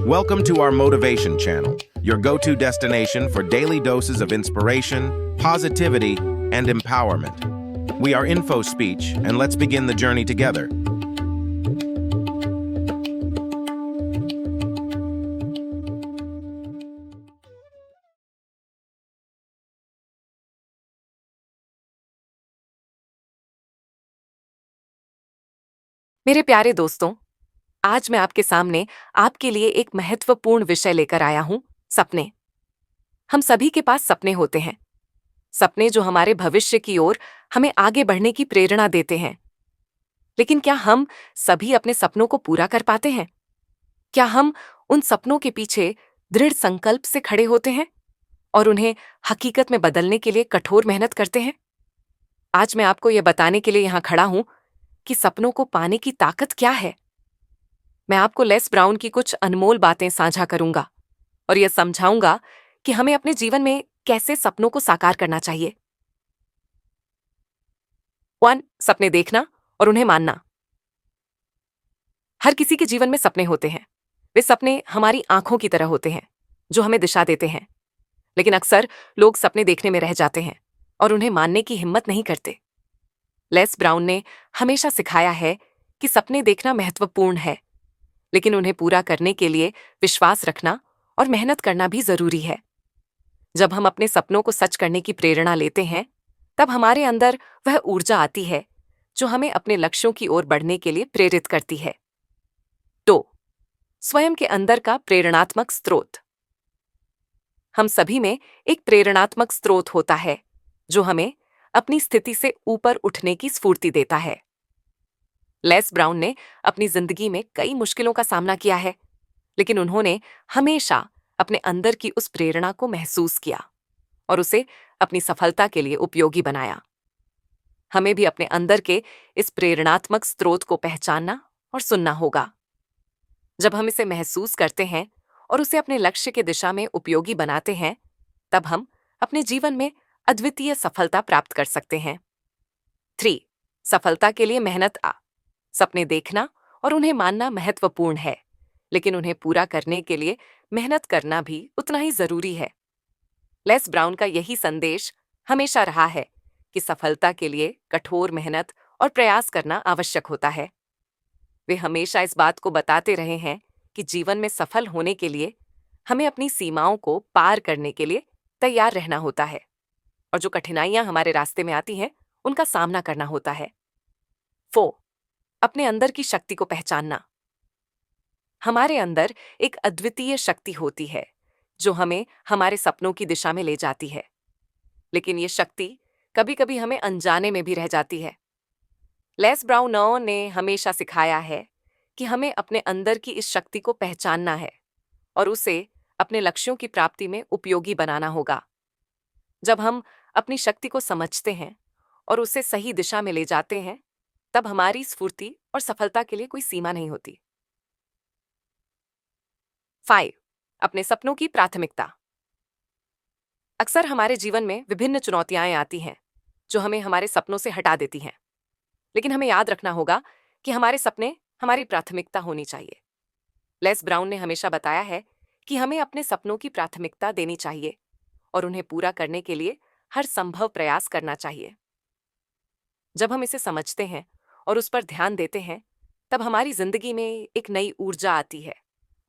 Welcome to our Motivation channel, your go-to destination for daily doses of inspiration, positivity, and empowerment. We are Info Speech, and let's begin the journey together. मेरे प्यारे दोस्तों, आज मैं आपके सामने आपके लिए एक महत्वपूर्ण विषय लेकर आया हूं, सपने। हम सभी के पास सपने होते हैं। सपने जो हमारे भविष्य की ओर हमें आगे बढ़ने की प्रेरणा देते हैं। लेकिन क्या हम सभी अपने सपनों को पूरा कर पाते हैं? क्या हम उन सपनों के पीछे दृढ़ संकल्प से खड़े होते हैं और उन्हें हकीकत में बदलने के लिए कठोर मेहनत करते हैं? आज मैं आपको यह बताने के लिए यहां खड़ा हूं कि सपनों को पाने की ताकत क्या है। मैं आपको लेस ब्राउन की कुछ अनमोल बातें साझा करूंगा और यह समझाऊंगा कि हमें अपने जीवन में कैसे सपनों को साकार करना चाहिए। 1. सपने देखना और उन्हें मानना। हर किसी के जीवन में सपने होते हैं। वे सपने हमारी आंखों की तरह होते हैं, जो हमें दिशा देते हैं। लेकिन अक्सर लोग सपने देखने में रह जाते हैं और उन्हें मानने की हिम्मत नहीं करते। लेस ब्राउन ने हमेशा सिखाया है कि सपने देखना महत्वपूर्ण है, लेकिन उन्हें पूरा करने के लिए विश्वास रखना और मेहनत करना भी जरूरी है। जब हम अपने सपनों को सच करने की प्रेरणा लेते हैं, तब हमारे अंदर वह ऊर्जा आती है जो हमें अपने लक्ष्यों की ओर बढ़ने के लिए प्रेरित करती है। 2. स्वयं के अंदर का प्रेरणात्मक स्रोत। हम सभी में एक प्रेरणात्मक स्रोत होता है जो हमें अपनी स्थिति से ऊपर उठने की स्फूर्ति देता है। लेस ब्राउन ने अपनी जिंदगी में कई मुश्किलों का सामना किया है, लेकिन उन्होंने हमेशा अपने अंदर की उस प्रेरणा को महसूस किया और उसे अपनी सफलता के लिए उपयोगी बनाया। हमें भी अपने अंदर के इस प्रेरणात्मक स्रोत को पहचानना और सुनना होगा। जब हम इसे महसूस करते हैं और उसे अपने लक्ष्य के दिशा में उपयोगी बनाते हैं, तब हम अपने जीवन में अद्वितीय सफलता प्राप्त कर सकते हैं। 3. सफलता के लिए मेहनत। सपने देखना और उन्हें मानना महत्वपूर्ण है, लेकिन उन्हें पूरा करने के लिए मेहनत करना भी उतना ही जरूरी है। लेस ब्राउन का यही संदेश हमेशा रहा है कि सफलता के लिए कठोर मेहनत और प्रयास करना आवश्यक होता है। वे हमेशा इस बात को बताते रहे हैं कि जीवन में सफल होने के लिए हमें अपनी सीमाओं को पार करने के लिए तैयार रहना होता है और जो कठिनाइयां हमारे रास्ते में आती हैं, उनका सामना करना होता है। 4. अपने अंदर की शक्ति को पहचानना। हमारे अंदर एक अद्वितीय शक्ति होती है जो हमें हमारे सपनों की दिशा में ले जाती है, लेकिन ये शक्ति कभी-कभी हमें अनजाने में भी रह जाती है। लेस ब्राउन ने हमेशा सिखाया है कि हमें अपने अंदर की इस शक्ति को पहचानना है और उसे अपने लक्ष्यों की प्राप्ति में उपयोगी बनाना होगा। जब हम अपनी शक्ति को समझते हैं और उसे सही दिशा में ले जाते हैं, तब हमारी स्फूर्ति और सफलता के लिए कोई सीमा नहीं होती। 5. अपने सपनों की प्राथमिकता। अक्सर हमारे जीवन में विभिन्न चुनौतियां आती हैं जो हमें हमारे सपनों से हटा देती हैं, लेकिन हमें याद रखना होगा कि हमारे सपने हमारी प्राथमिकता होनी चाहिए। लेस ब्राउन ने हमेशा बताया है कि हमें अपने सपनों की प्राथमिकता देनी चाहिए और उन्हें पूरा करने के लिए हर संभव प्रयास करना चाहिए। जब हम इसे समझते हैं और उस पर ध्यान देते हैं, तब हमारी जिंदगी में एक नई ऊर्जा आती है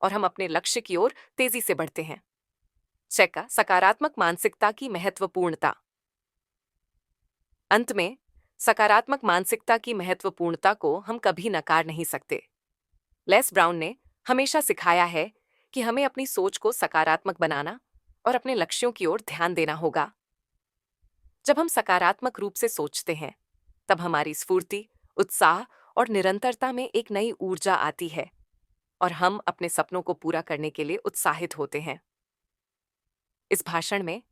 और हम अपने लक्ष्य की ओर तेजी से बढ़ते हैं। 6. सकारात्मक मानसिकता की महत्वपूर्णता। अंत में, सकारात्मक मानसिकता की महत्वपूर्णता को हम कभी नकार नहीं सकते। लेस ब्राउन ने हमेशा सिखाया है कि हमें अपनी सोच को सकारात्मक बनाना और अपने लक्ष्यों की ओर ध्यान देना होगा। जब हम सकारात्मक रूप से सोचते हैं, तब हमारी स्फूर्ति, उत्साह और निरंतरता में एक नई ऊर्जा आती है और हम अपने सपनों को पूरा करने के लिए उत्साहित होते हैं। इस भाषण में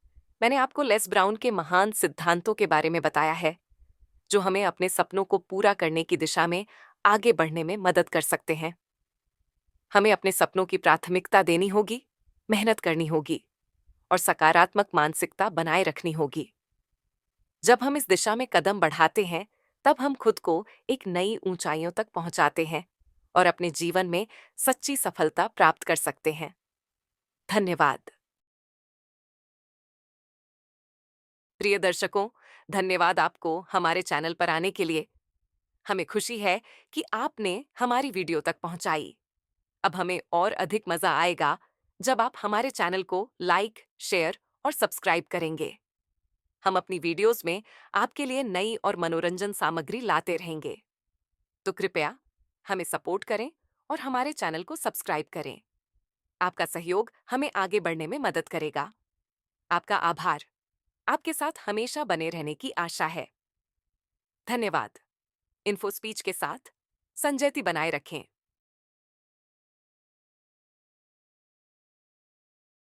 मैंने आपको लेस ब्राउन के महान सिद्धांतों के बारे में बताया है, जो हमें अपने सपनों को पूरा करने की दिशा में आगे बढ़ने में मदद कर सकते हैं। हमें अपने सपनों की प्राथमिकता देनी होगी, मेहनत करनी होगी और सकारात्मक मानसिकता बनाए रखनी होगी। जब हम इस दिशा में कदम बढ़ाते हैं, तब हम खुद को एक नई ऊंचाइयों तक पहुंचाते हैं और अपने जीवन में सच्ची सफलता प्राप्त कर सकते हैं। धन्यवाद। प्रिय दर्शकों, धन्यवाद आपको हमारे चैनल पर आने के लिए। हमें खुशी है कि आपने हमारी वीडियो तक पहुंचाई। अब हमें और अधिक मजा आएगा जब आप हमारे चैनल को लाइक, शेयर और सब्सक्राइब करेंगे। हम अपनी वीडियोस में आपके लिए नई और मनोरंजन सामग्री लाते रहेंगे। तो कृपया हमें सपोर्ट करें और हमारे चैनल को सब्सक्राइब करें। आपका सहयोग हमें आगे बढ़ने में मदद करेगा। आपका आभार। आपके साथ हमेशा बने रहने की आशा है। धन्यवाद। इन्फो स्पीच के साथ संजयती बनाए रखें।